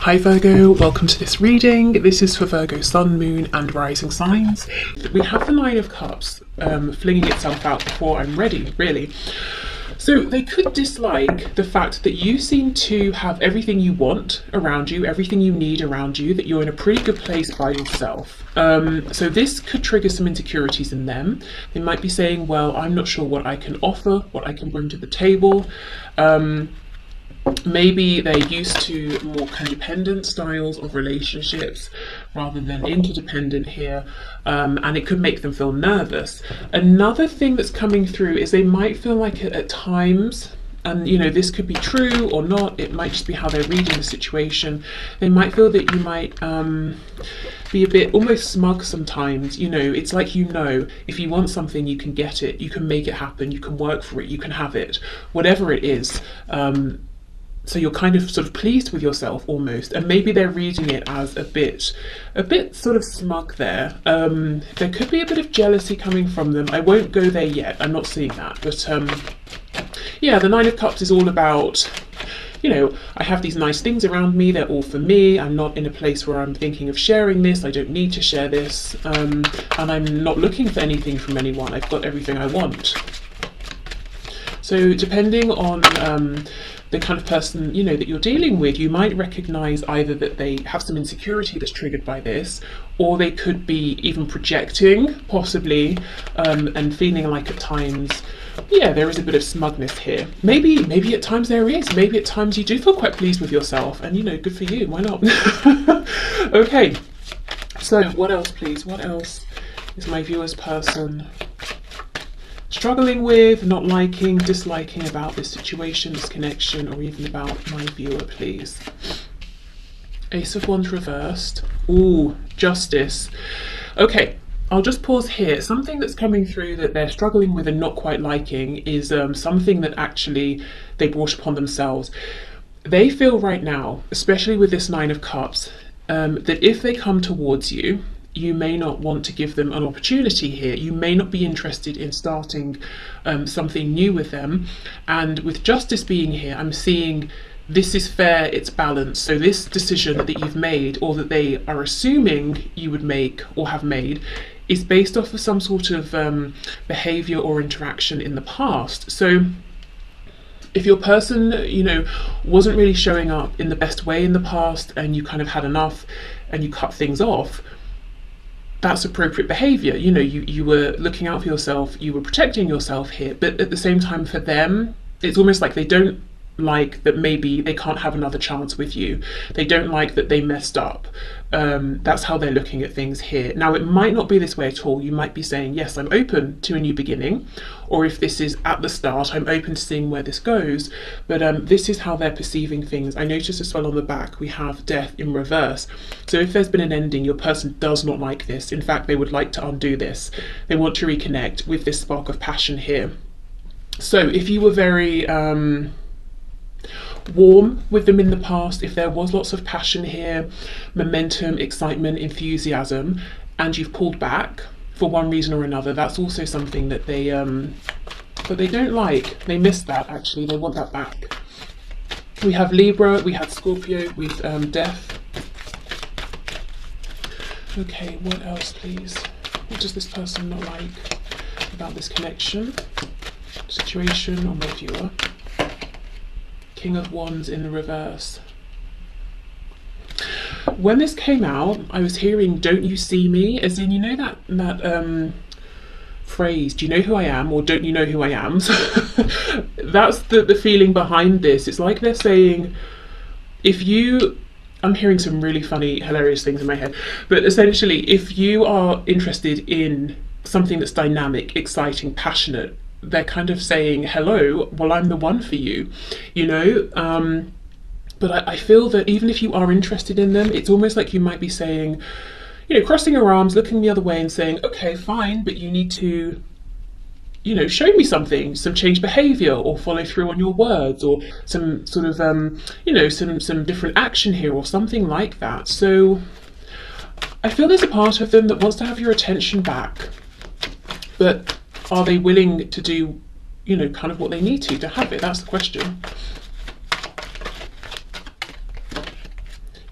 Hi Virgo, welcome to this reading. This is for Virgo Sun, Moon and Rising signs. We have the Nine of Cups flinging itself out before I'm ready, really. So they could dislike the fact that you seem to have everything you want around you, everything you need around you, that you're in a pretty good place by yourself. So this could trigger some insecurities in them. They might be saying, well, I'm not sure what I can offer, what I can bring to the table. Maybe they're used to more codependent styles of relationships rather than interdependent here, and it could make them feel nervous. Another thing that's coming through is they might feel like at times, and you know, this could be true or not, it might just be how they're reading the situation, they might feel that you might be a bit almost smug sometimes. You know, it's like, you know, if you want something you can get it, you can make it happen, you can work for it, you can have it, whatever it is. So you're kind of sort of pleased with yourself almost, and maybe they're reading it as a bit sort of smug there. There could be a bit of jealousy coming from them. I won't go there yet, I'm not seeing that, but yeah, the Nine of Cups is all about, you know, I have these nice things around me, they're all for me, I'm not in a place where I'm thinking of sharing this, I don't need to share this, and I'm not looking for anything from anyone, I've got everything I want. So depending on the kind of person, you know, that you're dealing with, you might recognize either that they have some insecurity that's triggered by this, or they could be even projecting, possibly, and feeling like at times, yeah, there is a bit of smugness here. Maybe at times there is. Maybe at times you do feel quite pleased with yourself, and you know, good for you. Why not? Okay. So what else, please? What else is my viewer's person struggling with, not liking, disliking about this situation, this connection, or even about my viewer, please? Ace of Wands reversed. Ooh, Justice. Okay, I'll just pause here. Something that's coming through that they're struggling with and not quite liking is something that actually they brought upon themselves. They feel right now, especially with this Nine of Cups, that if they come towards you, you may not want to give them an opportunity here. You may not be interested in starting something new with them. And with Justice being here, I'm seeing this is fair, it's balanced. So this decision that you've made, or that they are assuming you would make or have made, is based off of some sort of behavior or interaction in the past. So if your person, you know, wasn't really showing up in the best way in the past, and you kind of had enough and you cut things off, that's appropriate behavior. You know, you were looking out for yourself, you were protecting yourself here, but at the same time for them, it's almost like they don't like that maybe they can't have another chance with you. They don't like that they messed up. That's how they're looking at things here. Now, it might not be this way at all. You might be saying, yes, I'm open to a new beginning, or if this is at the start, I'm open to seeing where this goes. But this is how they're perceiving things. I noticed as well on the back, we have Death in reverse. So if there's been an ending, your person does not like this. In fact, they would like to undo this. They want to reconnect with this spark of passion here. So if you were very warm with them in the past, if there was lots of passion here, momentum, excitement, enthusiasm, and you've pulled back for one reason or another, that's also something that they don't like. They miss that, actually. They want that back. We have Libra, we have Scorpio with Death. Okay, what else, please? What does this person not like about this connection, situation, or my viewer? King of Wands in the reverse. When this came out, I was hearing "don't you see me," as in, you know, that phrase, do you know who I am, or don't you know who I am? That's the feeling behind this. It's like they're saying, if you, I'm hearing some really funny, hilarious things in my head, but essentially, if you are interested in something that's dynamic, exciting, passionate, they're kind of saying, hello, well, I'm the one for you, you know. But I feel that even if you are interested in them, it's almost like you might be saying, you know, crossing your arms, looking the other way and saying, okay, fine, but you need to, you know, show me something, some changed behavior, or follow through on your words, or some sort of, you know, some different action here, or something like that. So I feel there's a part of them that wants to have your attention back, but are they willing to do, you know, kind of what they need to have it? That's the question.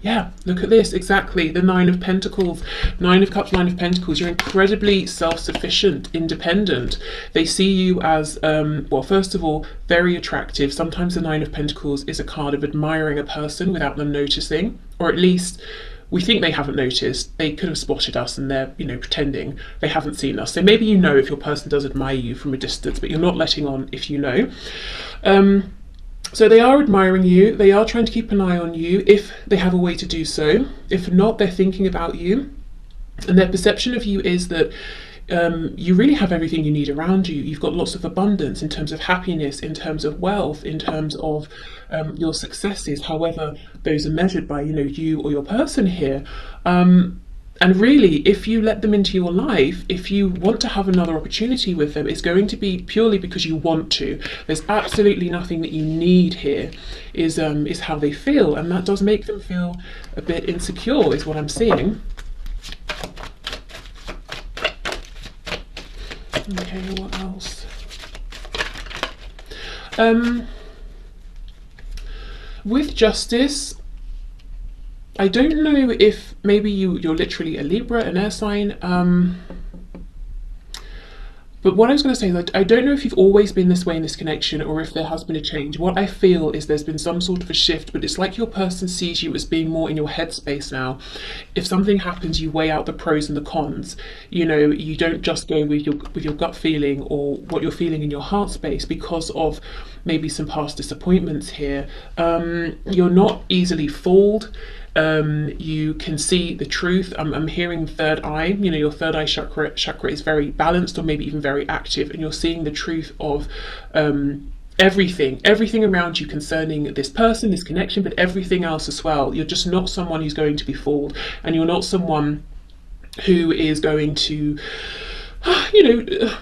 Yeah, look at this, exactly, the Nine of Pentacles, Nine of Cups, Nine of Pentacles. You're incredibly self-sufficient, independent. They see you as, well, first of all, very attractive. Sometimes the Nine of Pentacles is a card of admiring a person without them noticing, or at least we think they haven't noticed. They could have spotted us and they're, you know, pretending they haven't seen us. So maybe you know if your person does admire you from a distance, but you're not letting on if you know. So they are admiring you, they are trying to keep an eye on you if they have a way to do so. If not, they're thinking about you. And their perception of you is that you really have everything you need around you. You've got lots of abundance in terms of happiness, in terms of wealth, in terms of your successes, however those are measured by, you know, you or your person here. And really, if you let them into your life, if you want to have another opportunity with them, it's going to be purely because you want to. There's absolutely nothing that you need here, is how they feel. And that does make them feel a bit insecure, is what I'm seeing. Okay, what else? With Justice, I don't know if maybe you're literally a Libra, an air sign, but what I was going to say is I don't know if you've always been this way in this connection or if there has been a change. What I feel is there's been some sort of a shift, but it's like your person sees you as being more in your headspace now. If something happens, you weigh out the pros and the cons. You know, you don't just go with your gut feeling or what you're feeling in your heart space because of maybe some past disappointments here. You're not easily fooled. You can see the truth. I'm hearing third eye. You know, your third eye chakra is very balanced or maybe even very active, and you're seeing the truth of everything around you concerning this person, this connection, but everything else as well. You're just not someone who's going to be fooled, and you're not someone who is going to, you know,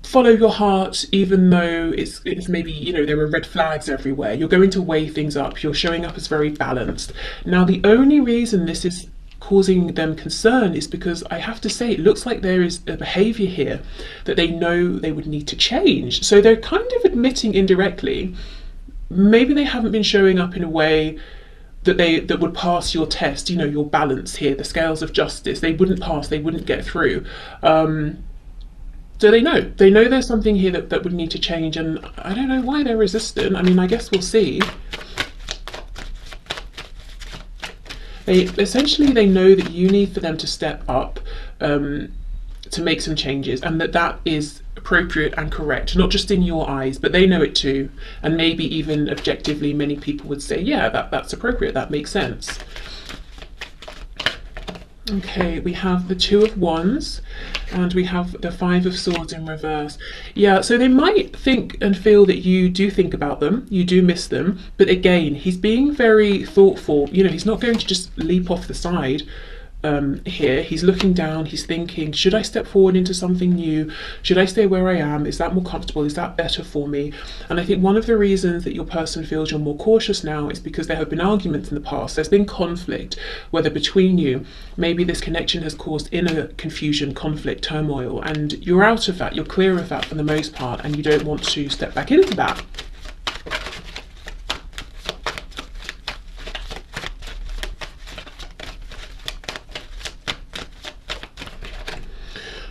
follow your heart, even though it's maybe, you know, there are red flags everywhere. You're going to weigh things up. You're showing up as very balanced. Now, the only reason this is causing them concern is because I have to say it looks like there is a behavior here that they know they would need to change. So they're kind of admitting indirectly, maybe they haven't been showing up in a way that would pass your test, you know, your balance here, the scales of justice. They wouldn't pass, they wouldn't get through. So they know there's something here that would need to change, and I don't know why they're resistant. I mean, I guess we'll see. They know that you need for them to step up to make some changes, and that is appropriate and correct, not just in your eyes, but they know it too. And maybe even objectively, many people would say, yeah, that's appropriate, that makes sense. Okay, we have the Two of Wands and we have the Five of Swords in reverse. Yeah, so they might think and feel that you do think about them, you do miss them, but again, he's being very thoughtful. You know, he's not going to just leap off the side here. He's looking down, he's thinking, should I step forward into something new? Should I stay where I am? Is that more comfortable? Is that better for me? And I think one of the reasons that your person feels you're more cautious now is because there have been arguments in the past. There's been conflict, whether between you, maybe this connection has caused inner confusion, conflict, turmoil, and you're out of that, you're clear of that for the most part, and you don't want to step back into that.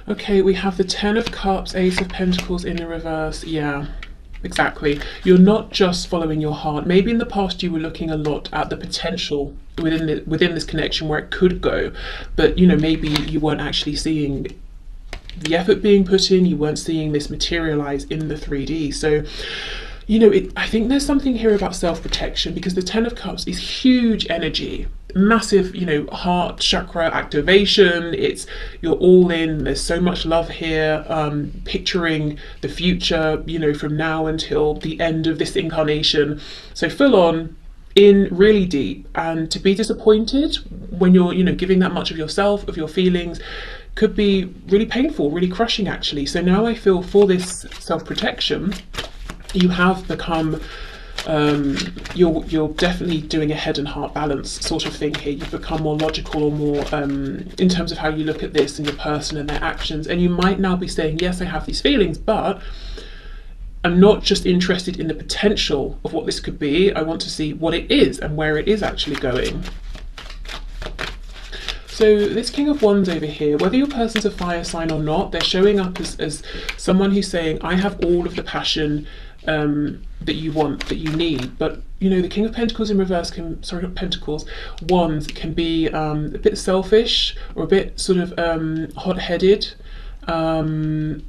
Okay, we have the Ten of Cups, Ace of Pentacles in the reverse. Yeah, exactly. You're not just following your heart. Maybe in the past you were looking a lot at the potential within this connection where it could go, but you know, maybe you weren't actually seeing the effort being put in. You weren't seeing this materialize in the 3D. So, you know, I think there's something here about self-protection, because the Ten of Cups is huge energy, massive, you know, heart chakra activation. It's, you're all in, there's so much love here, picturing the future, you know, from now until the end of this incarnation. So full on, in really deep, and to be disappointed when you're, you know, giving that much of yourself, of your feelings, could be really painful, really crushing actually. So now I feel for this self-protection, you have become, you're definitely doing a head and heart balance sort of thing here. You've become more logical, or more in terms of how you look at this and your person and their actions. And you might now be saying, yes, I have these feelings, but I'm not just interested in the potential of what this could be. I want to see what it is and where it is actually going. So this King of Wands over here, whether your person's a fire sign or not, they're showing up as someone who's saying, I have all of the passion that you want, that you need. But you know, the King of Pentacles in reverse can, sorry, not Pentacles, Wands can be a bit selfish or a bit sort of hot-headed. Someone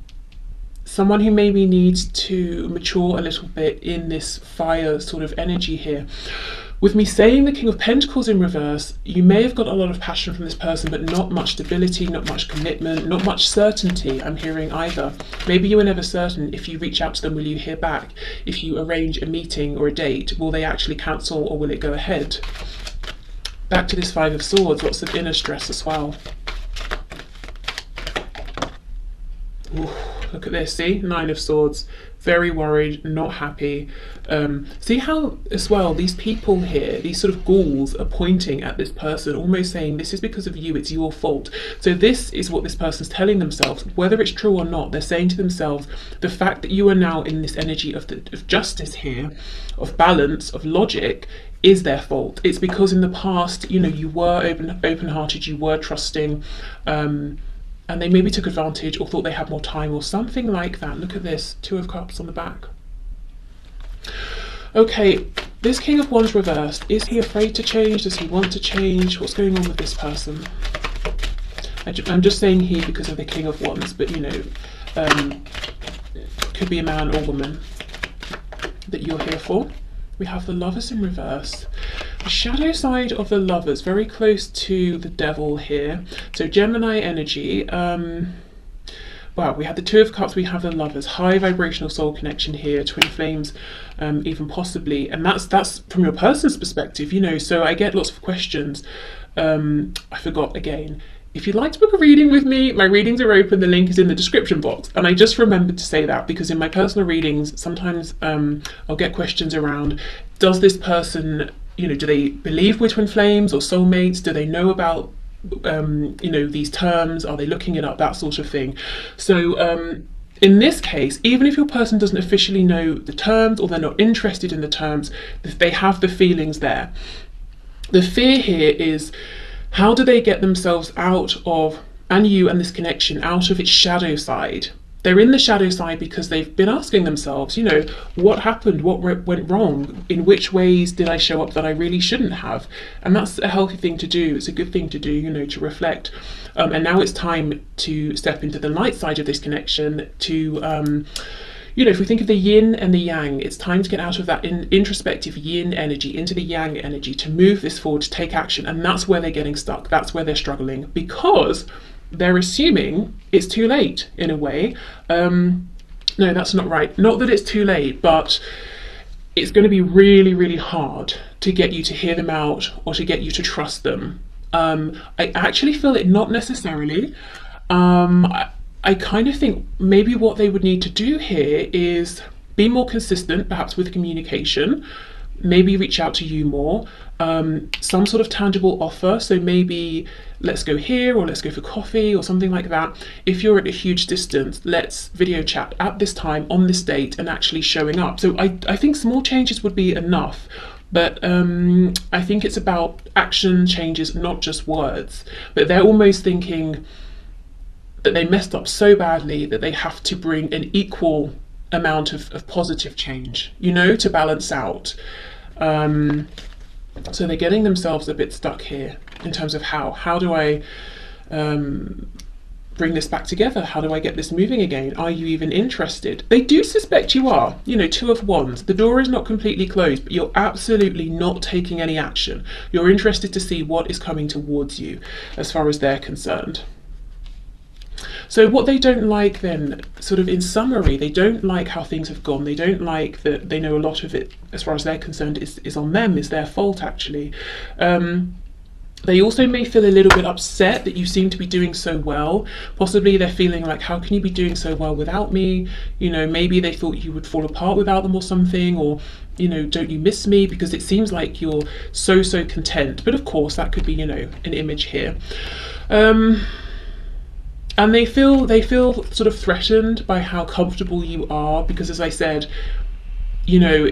who maybe needs to mature a little bit in this fire sort of energy here. With me saying the King of Pentacles in reverse, you may have got a lot of passion from this person, but not much stability, not much commitment, not much certainty I'm hearing either. Maybe you were never certain if you reach out to them, will you hear back? If you arrange a meeting or a date, will they actually cancel or will it go ahead? Back to this Five of Swords, lots of inner stress as well. Ooh, look at this, see? Nine of Swords. Very worried, not happy. See how, as well, these people here, these sort of ghouls are pointing at this person, almost saying, this is because of you, it's your fault. So this is what this person's telling themselves. Whether it's true or not, they're saying to themselves, the fact that you are now in this energy of justice here, of balance, of logic, is their fault. It's because in the past, you know, you were open-hearted, you were trusting, and they maybe took advantage or thought they had more time or something like that. Look at this, Two of Cups on the back. Okay, this King of Wands reversed. Is he afraid to change? Does he want to change? What's going on with this person? I'm just saying he because of the King of Wands, but you know, could be a man or woman that you're here for. We have the Lovers in reverse. The shadow side of the Lovers, very close to the Devil here. So Gemini energy. Well, we have the Two of Cups, we have the Lovers. High vibrational soul connection here, twin flames, even possibly. And that's from your person's perspective, you know. So I get lots of questions. I forgot again. If you'd like to book a reading with me, my readings are open. The link is in the description box. And I just remembered to say that because in my personal readings, sometimes I'll get questions around, does this person, you know, do they believe we're twin flames or soulmates? Do they know about, you know, these terms? Are they looking it up? That sort of thing. So in this case, even if your person doesn't officially know the terms or they're not interested in the terms, they have the feelings there. The fear here is, how do they get themselves out of, and you and this connection, out of its shadow side? They're in the shadow side because they've been asking themselves, you know, what happened? What went wrong? In which ways did I show up that I really shouldn't have? And that's a healthy thing to do. It's a good thing to do, you know, to reflect. And now it's time to step into the light side of this connection to, you know, if we think of the yin and the yang, it's time to get out of that introspective yin energy into the yang energy, to move this forward, to take action. And that's where they're getting stuck. That's where they're struggling, because they're assuming it's too late in a way. No, that's not right. Not that it's too late, but it's going to be really, really hard to get you to hear them out or to get you to trust them. I actually feel it not necessarily. I kind of think maybe what they would need to do here is be more consistent, perhaps with communication, maybe reach out to you more, some sort of tangible offer. So maybe let's go here, or let's go for coffee or something like that. If you're at a huge distance, let's video chat at this time on this date and actually showing up. So I think small changes would be enough. But I think it's about action changes, not just words. But they're almost thinking that they messed up so badly that they have to bring an equal amount of positive change, you know, to balance out. So they're getting themselves a bit stuck here in terms of how do I bring this back together? How do I get this moving again? Are you even interested? They do suspect you are, you know, Two of Wands. The door is not completely closed, but you're absolutely not taking any action. You're interested to see what is coming towards you as far as they're concerned. So what they don't like then, sort of in summary, they don't like how things have gone. They don't like that they know a lot of it, as far as they're concerned, is on them, is their fault actually. They also may feel a little bit upset that you seem to be doing so well. Possibly they're feeling like, how can you be doing so well without me? You know, maybe they thought you would fall apart without them or something, or, you know, don't you miss me? Because it seems like you're so content. But of course, that could be, you know, an image here. And they feel sort of threatened by how comfortable you are, because as I said, you know,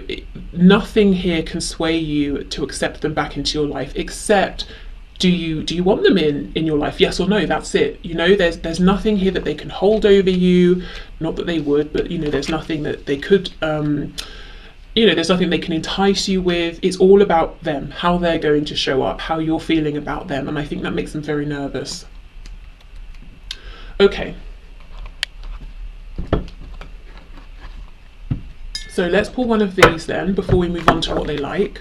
nothing here can sway you to accept them back into your life, except do you want them in your life? Yes or no, that's it. You know, there's nothing here that they can hold over you, not that they would, but you know, there's nothing that they could you know, there's nothing they can entice you with. It's all about them, how they're going to show up, how you're feeling about them, and I think that makes them very nervous. Okay, so let's pull one of these then before we move on to what they like.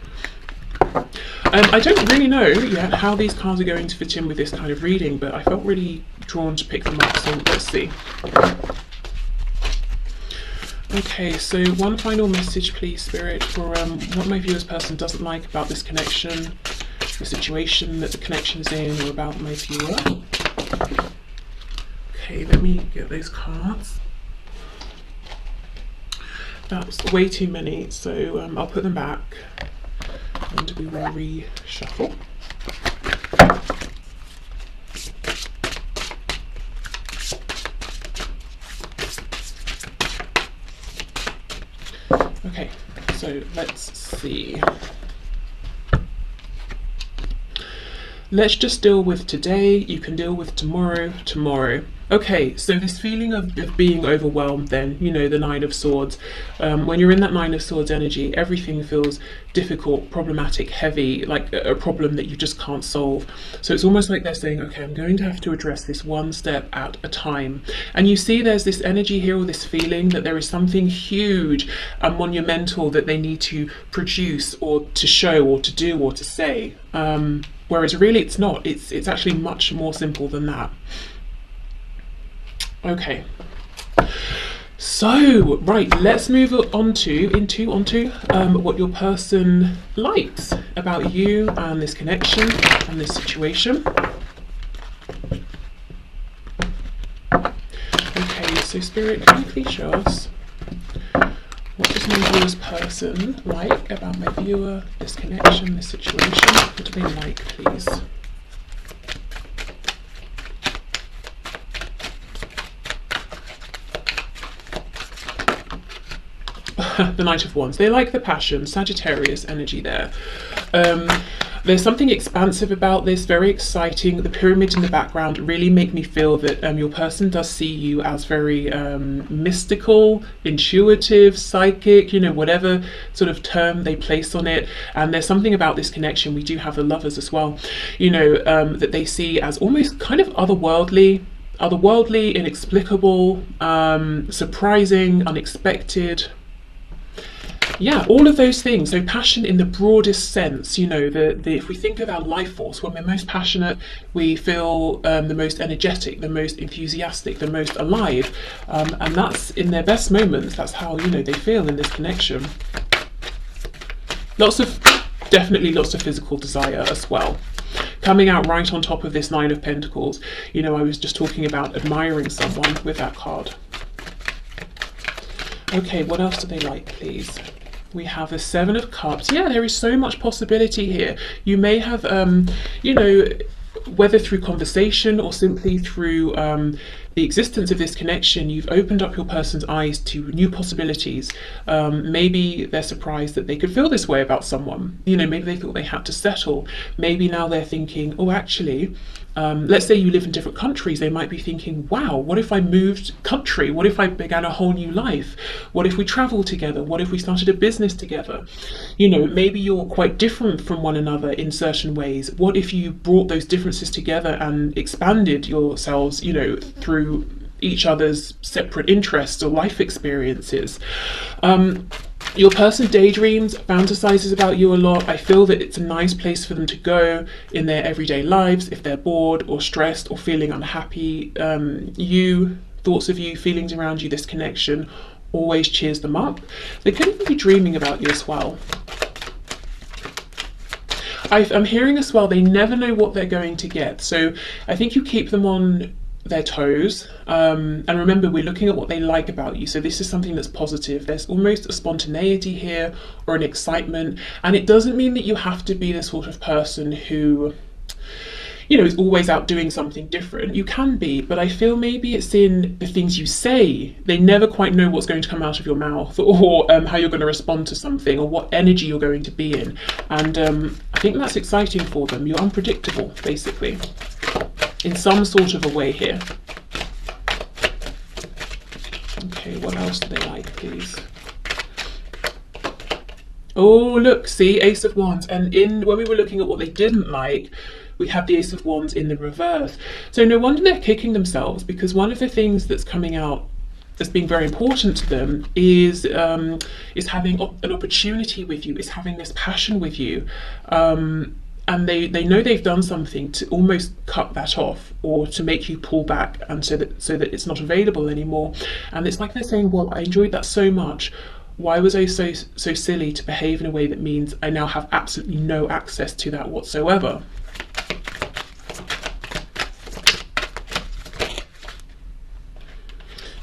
I don't really know yet how these cards are going to fit in with this kind of reading, but I felt really drawn to pick them up, so let's see. Okay, so one final message please, Spirit, for what my viewer's person doesn't like about this connection, the situation that the connection's in, or about my viewer. Okay, let me get those cards. That's way too many, so I'll put them back and we will reshuffle. Okay, so let's see. Let's just deal with today. You can deal with tomorrow. Okay, so this feeling of being overwhelmed then, you know, the Nine of Swords. When you're in that Nine of Swords energy, everything feels difficult, problematic, heavy, like a problem that you just can't solve. So it's almost like they're saying, okay, I'm going to have to address this one step at a time. And you see there's this energy here, or this feeling that there is something huge and monumental that they need to produce or to show or to do or to say. Whereas really it's not, it's actually much more simple than that. Okay, so right, let's move on to what your person likes about you and this connection and this situation. Okay, so Spirit, can you please show us what does my viewer's person like about my viewer, this connection, this situation? What do they like, please? The Knight of Wands. They like the passion, Sagittarius energy there. There's something expansive about this, very exciting. The pyramids in the background really make me feel that your person does see you as very mystical, intuitive, psychic, you know, whatever sort of term they place on it. And there's something about this connection. We do have the Lovers as well, you know, that they see as almost kind of otherworldly, inexplicable, surprising, unexpected. Yeah, all of those things. So passion in the broadest sense, you know, if we think of our life force, when we're most passionate, we feel the most energetic, the most enthusiastic, the most alive. And that's in their best moments, that's how, you know, they feel in this connection. Definitely lots of physical desire as well. Coming out right on top of this Nine of Pentacles. You know, I was just talking about admiring someone with that card. Okay, what else do they like, please? We have the Seven of Cups. Yeah, there is so much possibility here. You may have, you know, whether through conversation or simply through the existence of this connection, you've opened up your person's eyes to new possibilities. Maybe they're surprised that they could feel this way about someone. You know, maybe they thought they had to settle. Maybe now they're thinking, oh, actually, let's say you live in different countries, they might be thinking, wow, what if I moved country? What if I began a whole new life? What if we traveled together? What if we started a business together? You know, maybe you're quite different from one another in certain ways. What if you brought those differences together and expanded yourselves, you know, through each other's separate interests or life experiences? Your person daydreams, fantasizes about you a lot. I feel that it's a nice place for them to go in their everyday lives if they're bored or stressed or feeling unhappy. Thoughts of you, feelings around you, this connection always cheers them up. They could even be dreaming about you as well. I'm hearing as well, they never know what they're going to get. So I think you keep them on their toes, and remember, we're looking at what they like about you, so this is something that's positive. There's almost a spontaneity here or an excitement, and it doesn't mean that you have to be the sort of person who, is always out doing something different. You can be, but I feel maybe it's in the things you say. They never quite know what's going to come out of your mouth, or how you're going to respond to something, or what energy you're going to be in. And I think that's exciting for them. You're unpredictable, basically, in some sort of a way here. Okay, what else do they like, please? Oh, look, see, Ace of Wands. And when we were looking at what they didn't like, we have the Ace of Wands in the reverse. So no wonder they're kicking themselves, because one of the things that's coming out as being very important to them is having an opportunity with you, is having this passion with you. And they know they've done something to almost cut that off, or to make you pull back, and so that it's not available anymore. And it's like they're saying, well, I enjoyed that so much. Why was I so silly to behave in a way that means I now have absolutely no access to that whatsoever?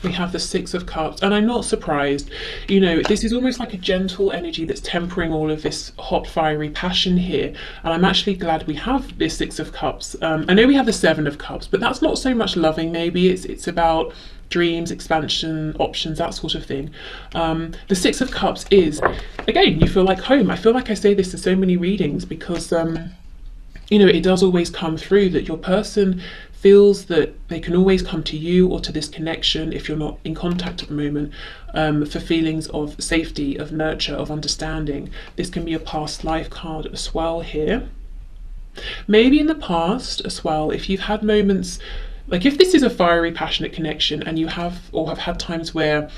We have the Six of Cups, and I'm not surprised. This is almost like a gentle energy that's tempering all of this hot, fiery passion here. And I'm actually glad we have this Six of Cups. I know we have the Seven of Cups, but that's not so much loving. Maybe it's about dreams, expansion, options, that sort of thing. The Six of Cups is, again, you feel like home. I feel like I say this in so many readings, because it does always come through that your person feels that they can always come to you, or to this connection, if you're not in contact at the moment, for feelings of safety, of nurture, of understanding. This can be a past life card as well here. Maybe in the past as well, if you've had moments, like if this is a fiery, passionate connection, and you have had times where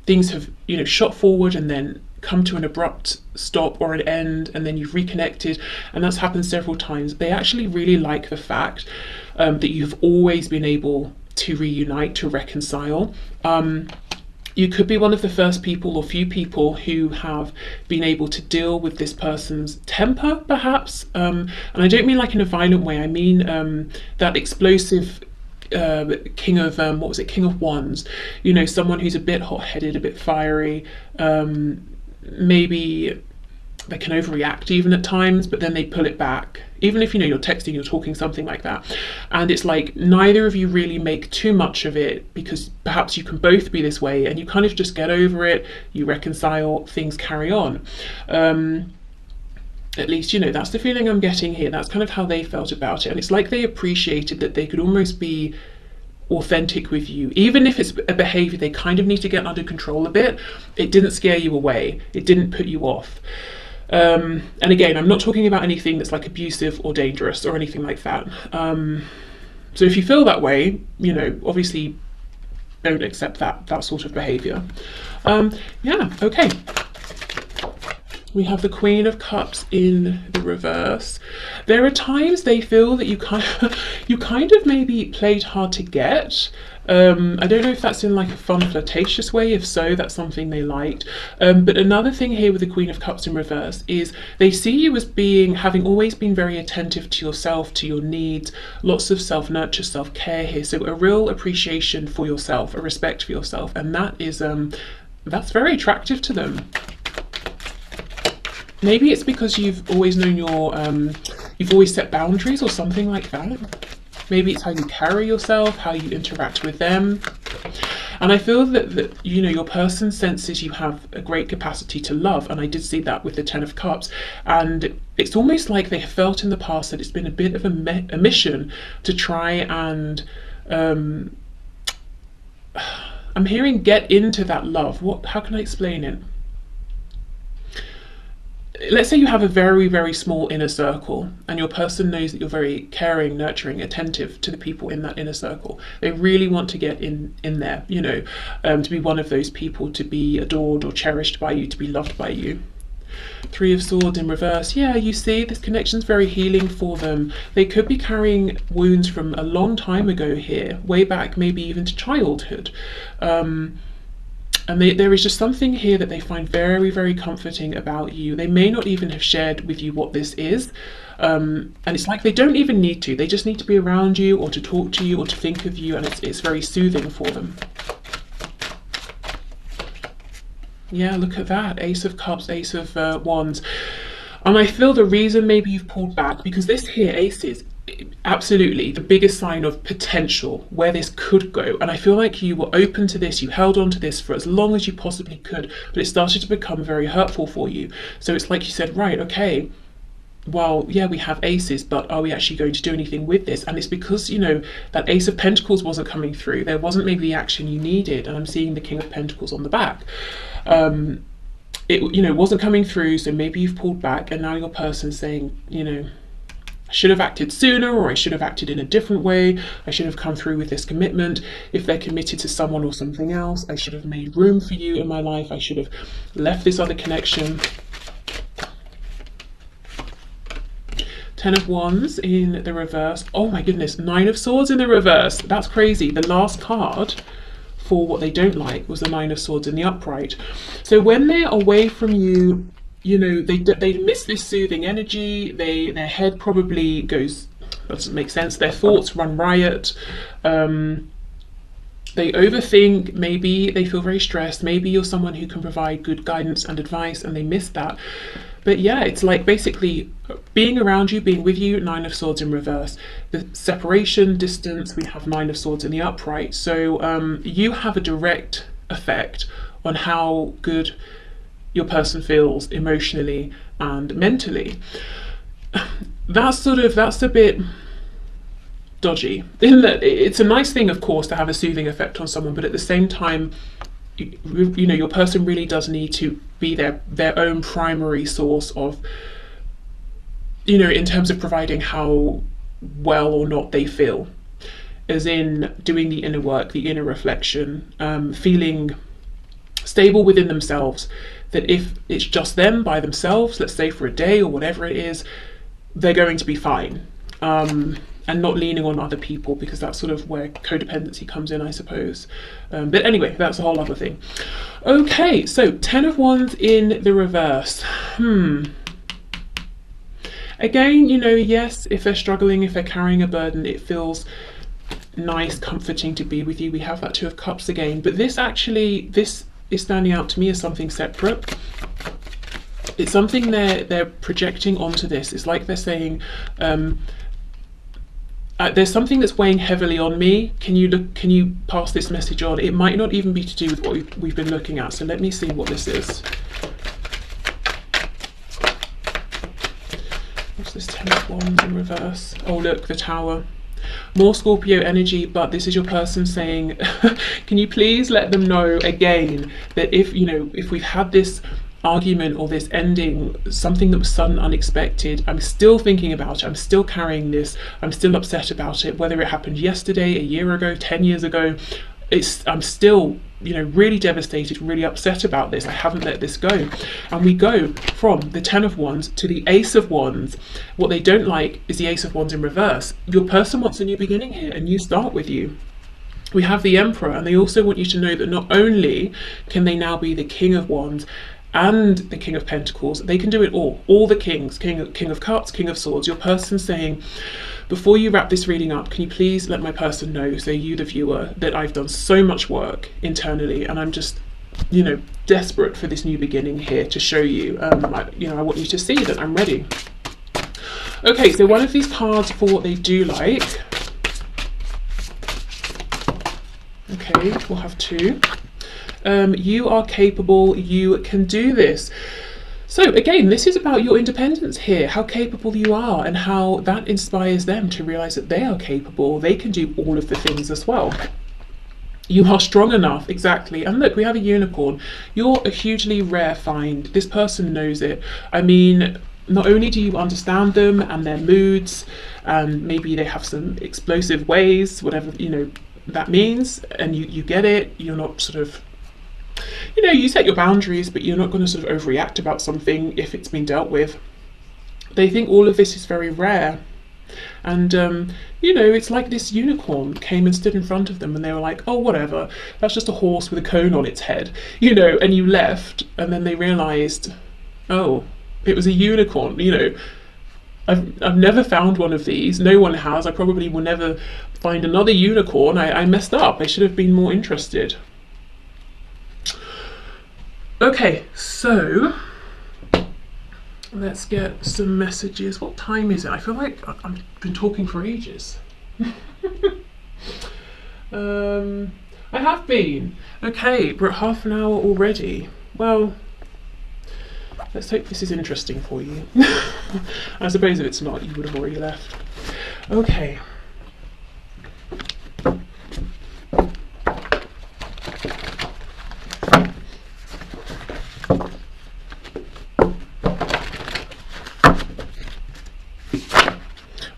things have, shot forward and then come to an abrupt stop or an end, and then you've reconnected, and that's happened several times. They actually really like the fact that you've always been able to reunite, to reconcile. You could be one of the first people or few people who have been able to deal with this person's temper, perhaps. And I don't mean like in a violent way. I mean that explosive King of King of Wands. Someone who's a bit hot-headed, a bit fiery. Maybe they can overreact even at times, but then they pull it back. Even if you're texting, you're talking, something like that, and it's like neither of you really make too much of it, because perhaps you can both be this way, and you kind of just get over it, you reconcile, things carry on. At least that's the feeling I'm getting here. That's kind of how they felt about it, and it's like they appreciated that they could almost be authentic with you, even if it's a behavior they kind of need to get under control a bit. It didn't scare you away, it didn't put you off. And again, I'm not talking about anything that's like abusive or dangerous or anything like that. So if you feel that way, obviously don't accept that sort of behavior. Yeah, okay. We have the Queen of Cups in the reverse. There are times they feel that you kind of maybe played hard to get. I don't know if that's in like a fun, flirtatious way. If so, that's something they liked. But another thing here with the Queen of Cups in reverse is they see you as having always been very attentive to yourself, to your needs, lots of self-nurture, self-care here. So a real appreciation for yourself, a respect for yourself, and that is that's very attractive to them. Maybe it's because you've always known you've always set boundaries or something like that. Maybe it's how you carry yourself, how you interact with them. And I feel that your person senses you have a great capacity to love, and I did see that with the Ten of Cups. And it's almost like they have felt in the past that it's been a bit of a mission to try and I'm hearing get into that love. How can I explain it? Let's say you have a very, very small inner circle, and your person knows that you're very caring, nurturing, attentive to the people in that inner circle. They really want to get in there, to be one of those people, to be adored or cherished by you, to be loved by you. Three of Swords in reverse. Yeah, you see, this connection's very healing for them. They could be carrying wounds from a long time ago here, way back, maybe even to childhood. And there is just something here that they find very, very comforting about you. They may not even have shared with you what this is. And it's like they don't even need to. They just need to be around you, or to talk to you, or to think of you, and it's very soothing for them. Yeah, look at that. Ace of Cups, Ace of Wands. And I feel the reason maybe you've pulled back, because this here, Aces, absolutely the biggest sign of potential where this could go. And I feel like you were open to this, you held on to this for as long as you possibly could, but it started to become very hurtful for you. So it's like you said, right, okay, well, yeah, we have aces, but are we actually going to do anything with this? And it's because, you know, that Ace of Pentacles wasn't coming through. There wasn't maybe the action you needed. And I'm seeing the King of Pentacles on the back. It, you know, wasn't coming through, so maybe you've pulled back, and now your person's saying, you know, I should have acted sooner, or I should have acted in a different way. I should have come through with this commitment. If they're committed to someone or something else, I should have made room for you in my life. I should have left this other connection. Ten of Wands in the reverse. Oh my goodness, Nine of Swords in the reverse. That's crazy. The last card for what they don't like was the Nine of Swords in the upright. So when they're away from you, you know, they miss this soothing energy. Their head probably goes, doesn't make sense. Their thoughts run riot. They overthink. Maybe they feel very stressed. Maybe you're someone who can provide good guidance and advice, and they miss that. But yeah, it's like basically being around you, being with you, Nine of Swords in reverse. The separation, distance, we have Nine of Swords in the upright. So you have a direct effect on how good your person feels emotionally and mentally. That's a bit dodgy. In that it's a nice thing, of course, to have a soothing effect on someone, but at the same time, you know, your person really does need to be their own primary source of, you know, in terms of providing how well or not they feel, as in doing the inner work, the inner reflection, feeling stable within themselves, that if it's just them by themselves, let's say for a day or whatever it is, they're going to be fine. And not leaning on other people, because that's sort of where codependency comes in, I suppose. But anyway, that's a whole other thing. Okay, so Ten of Wands in the reverse. Again, you know, yes, if they're struggling, if they're carrying a burden, it feels nice, comforting to be with you. We have that Two of Cups again, but this is standing out to me as something separate. It's something they're projecting onto this. It's like they're saying, there's something that's weighing heavily on me. Can you pass this message on? It might not even be to do with what we've been looking at. So let me see what this is. What's this Ten of Wands in reverse? Oh look, the Tower. More Scorpio energy, but this is your person saying, can you please let them know again that if we've had this argument or this ending, something that was sudden, unexpected, I'm still thinking about it, I'm still carrying this, I'm still upset about it, whether it happened yesterday, a year ago, 10 years ago, I'm still, you know, really devastated, really upset about this. I haven't let this go. And we go from the Ten of Wands to the Ace of Wands. What they don't like is the Ace of Wands in reverse. Your person wants a new beginning here, a new start with you. We have the Emperor, and they also want you to know that not only can they now be the King of Wands and the King of Pentacles, they can do it all the kings, King of Cups, King of Swords. Your person saying, before you wrap this reading up, can you please let my person know, so you the viewer, that I've done so much work internally, and I'm just, you know, desperate for this new beginning here to show you, I want you to see that I'm ready. Okay, so one of these cards for what they do like. Okay, we'll have two. You are capable, you can do this. So again, this is about your independence here, how capable you are, and how that inspires them to realize that they are capable. They can do all of the things as well. You are strong enough, exactly. And look, we have a unicorn. You're a hugely rare find. This person knows it. I mean, not only do you understand them and their moods, and maybe they have some explosive ways, whatever, you know, that means, and you get it. You're not sort of, you know, you set your boundaries, but you're not going to sort of overreact about something if it's been dealt with. They think all of this is very rare. And, you know, it's like this unicorn came and stood in front of them, and they were like, oh, whatever, that's just a horse with a cone on its head, you know, and you left, and then they realised, oh, it was a unicorn, you know. I've never found one of these. No one has. I probably will never find another unicorn. I messed up. I should have been more interested. Okay, so Let's get some messages. What time is it? I feel like I've been talking for ages. I have been. Okay, we're at half an hour already. Well, let's hope this is interesting for you. I suppose if it's not, you would have already left. Okay.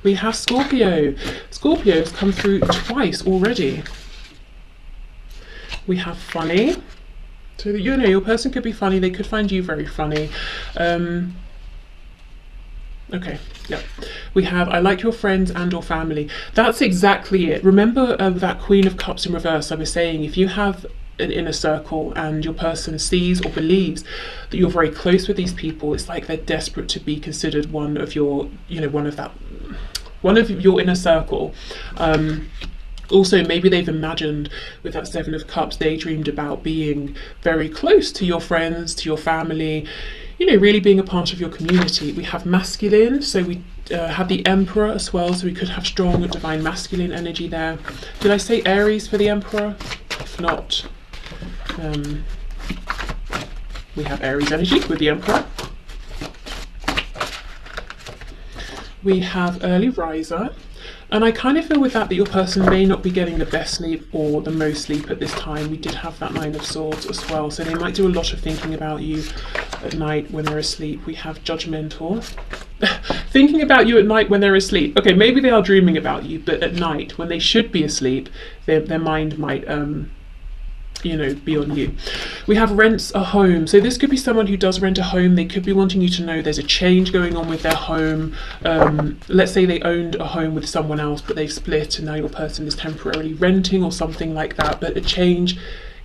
We have Scorpio. Scorpio has come through twice already. We have funny. So, you know, your person could be funny. They could find you very funny. Okay, yeah. We have, I like your friends and or family. That's exactly it. Remember that Queen of Cups in reverse I was saying, if you have an inner circle and your person sees or believes that you're very close with these people, it's like they're desperate to be considered one of your, you know, one of your inner circle. Also, maybe they've imagined with that Seven of Cups, they dreamed about being very close to your friends, to your family, you know, really being a part of your community. We have masculine, so we have the Emperor as well, so we could have strong divine masculine energy there. Did I say Aries for the Emperor? If not, we have Aries energy with the Emperor. We have early riser. And I kind of feel with that your person may not be getting the best sleep or the most sleep at this time. We did have that Nine of Swords as well, so they might do a lot of thinking about you at night when they're asleep. We have judgmental. Thinking about you at night when they're asleep. Okay, maybe they are dreaming about you, but at night when they should be asleep, their mind might you know, be on you. We have rents a home. So this could be someone who does rent a home. They could be wanting you to know there's a change going on with their home. Let's say they owned a home with someone else, but they've split and now your person is temporarily renting or something like that, but a change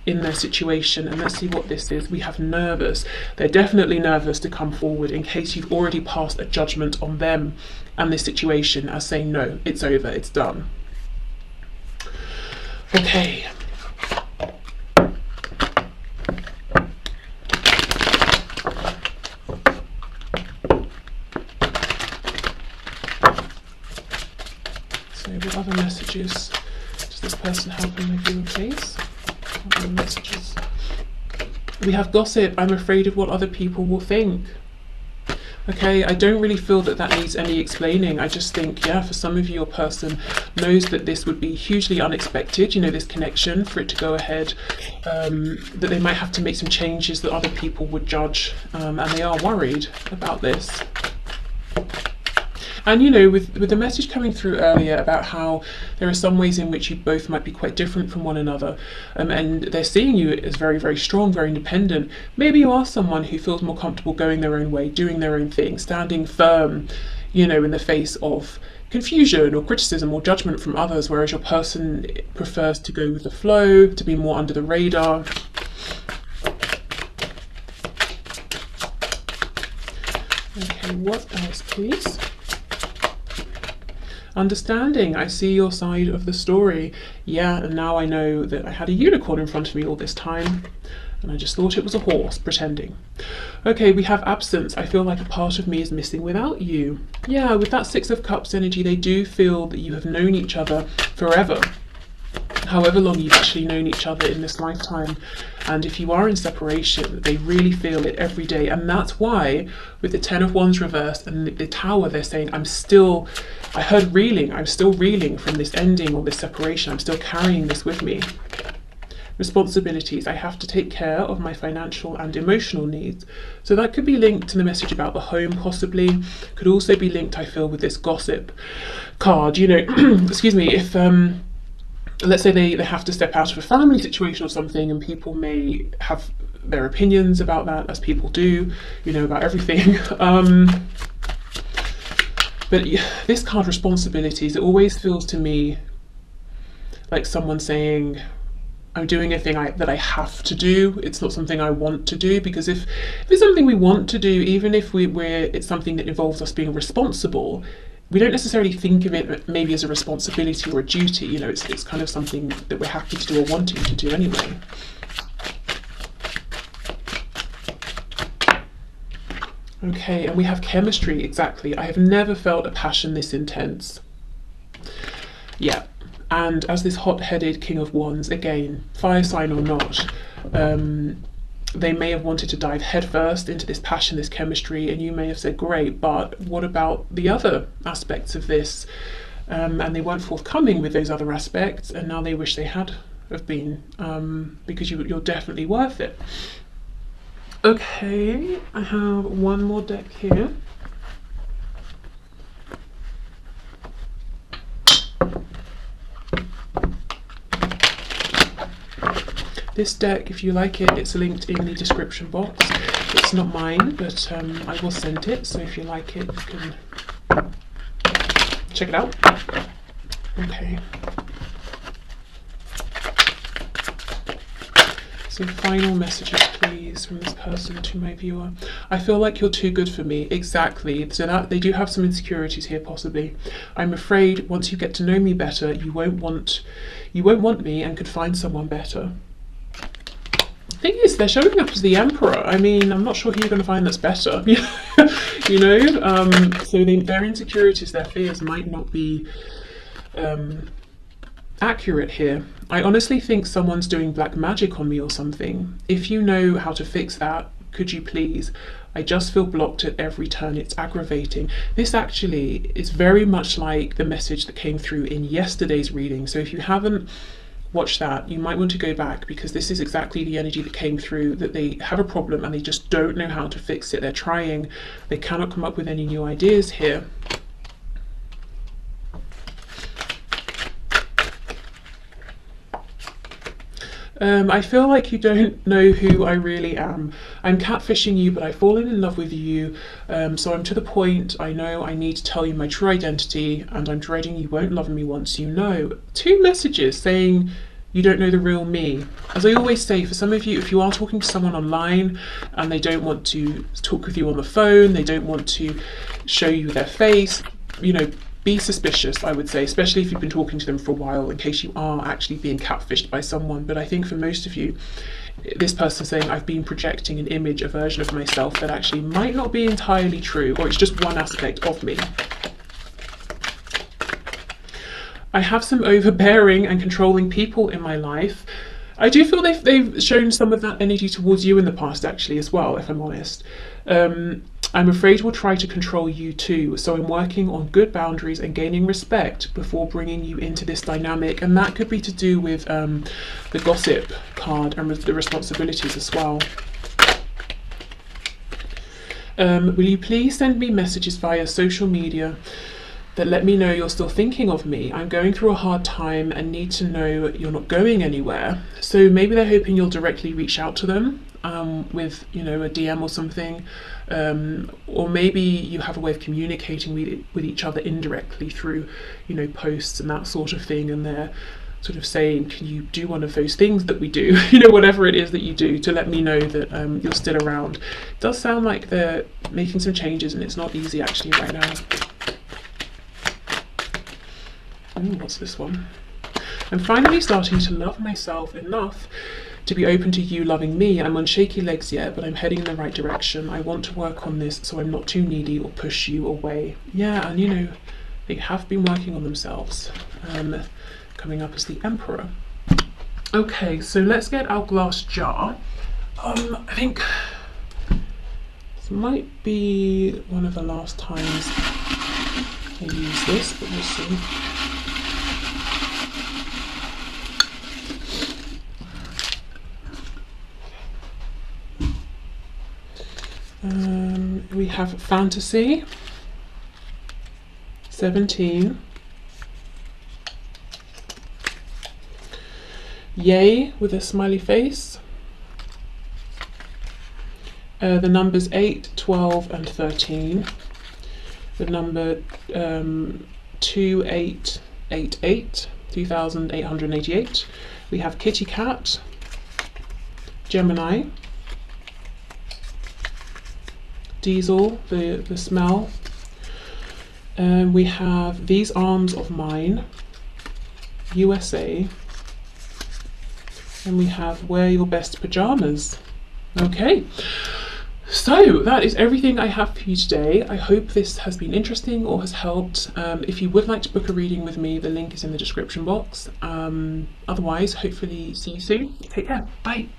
in their situation. And let's see what this is. We have nervous. They're definitely nervous to come forward in case you've already passed a judgment on them and this situation as saying, no, it's over, it's done. Okay. What other messages does this person have in the viewer, please? Other messages. We have gossip. I'm afraid of what other people will think. Okay, I don't really feel that that needs any explaining. I just think, yeah, for some of you, your person knows that this would be hugely unexpected, you know, this connection, for it to go ahead, that they might have to make some changes that other people would judge, and they are worried about this. And, you know, with the message coming through earlier about how there are some ways in which you both might be quite different from one another, and they're seeing you as very, very strong, very independent. Maybe you are someone who feels more comfortable going their own way, doing their own thing, standing firm, you know, in the face of confusion or criticism or judgment from others, whereas your person prefers to go with the flow, to be more under the radar. Okay, what else, please? Understanding, I see your side of the story. Yeah, and now I know that I had a unicorn in front of me all this time, and I just thought it was a horse, pretending. Okay, we have absence. I feel like a part of me is missing without you. Yeah, with that Six of Cups energy, they do feel that you have known each other forever. However long you've actually known each other in this lifetime. And if you are in separation, they really feel it every day. And that's why with the Ten of Wands reversed and the Tower, they're saying, I heard reeling, I'm still reeling from this ending or this separation. I'm still carrying this with me. Responsibilities, I have to take care of my financial and emotional needs. So that could be linked to the message about the home, possibly. Could also be linked, I feel, with this gossip card. You know, excuse me, if let's say they have to step out of a family situation or something, and people may have their opinions about that, as people do, you know, about everything. But this card, responsibilities, it always feels to me like someone saying, I'm doing a thing that I have to do. It's not something I want to do, because if it's something we want to do, even if it's something that involves us being responsible, we don't necessarily think of it maybe as a responsibility or a duty. You know, it's kind of something that we're happy to do or wanting to do anyway. Okay, and we have chemistry, exactly. I have never felt a passion this intense. Yeah, and as this hot-headed King of Wands, again, fire sign or not, they may have wanted to dive headfirst into this passion, this chemistry, and you may have said, great, but what about the other aspects of this? And they weren't forthcoming with those other aspects, and now they wish they had have been, because you're definitely worth it. Okay, I have one more deck here. This deck, if you like it, it's linked in the description box. It's not mine, but I will send it, so if you like it, you can check it out. Okay. So final messages, please, from this person to my viewer. I feel like you're too good for me. Exactly. So that they do have some insecurities here, possibly. I'm afraid once you get to know me better, you won't want me and could find someone better. Thing is, they're showing up as the Emperor. I mean, I'm not sure who you're going to find that's better. You know, so their insecurities, their fears might not be accurate here. I honestly think someone's doing black magic on me or something. If you know how to fix that, could you please? I just feel blocked at every turn. It's aggravating. This actually is very much like the message that came through in yesterday's reading. So if you haven't watched that, you might want to go back, because this is exactly the energy that came through, that they have a problem and they just don't know how to fix it. They're trying. They cannot come up with any new ideas here. I feel like you don't know who I really am. I'm catfishing you, but I've fallen in love with you. So I'm to the point, I know I need to tell you my true identity, and I'm dreading you won't love me once you know. 2 messages saying you don't know the real me. As I always say, for some of you, if you are talking to someone online and they don't want to talk with you on the phone, they don't want to show you their face, you know, be suspicious, I would say, especially if you've been talking to them for a while, in case you are actually being catfished by someone. But I think for most of you, this person saying, I've been projecting an image, a version of myself that actually might not be entirely true, or it's just one aspect of me. I have some overbearing and controlling people in my life. I do feel they've shown some of that energy towards you in the past, actually, as well, if I'm honest. I'm afraid we'll try to control you too, so I'm working on good boundaries and gaining respect before bringing you into this dynamic, and that could be to do with the gossip card and the responsibilities as well. Will you please send me messages via social media that let me know you're still thinking of me? I'm going through a hard time and need to know you're not going anywhere. So maybe they're hoping you'll directly reach out to them with, you know, a DM or something, or maybe you have a way of communicating with each other indirectly through, you know, posts and that sort of thing, and they're sort of saying, can you do one of those things that we do, you know, whatever it is that you do, to let me know that you're still around. It does sound like they're making some changes, and it's not easy actually right now. Ooh, what's this one? I'm finally starting to love myself enough to be open to you loving me. I'm on shaky legs yet, but I'm heading in the right direction. I want to work on this so I'm not too needy or push you away. Yeah, and you know, they have been working on themselves. Coming up as the Emperor. Okay, so let's get our glass jar. I think this might be one of the last times I use this, but we'll see. We have Fantasy, 17, Yay with a smiley face, the numbers 8, 12 and 13, the number 2888, 2888, we have Kitty Cat, Gemini, Diesel, the smell. We have These Arms of Mine, USA, and we have Wear Your Best Pajamas. Okay, So that is everything I have for you today. I hope this has been interesting or has helped. If you would like to book a reading with me, the link is in the description box. Otherwise, hopefully see you soon. Take care. Bye.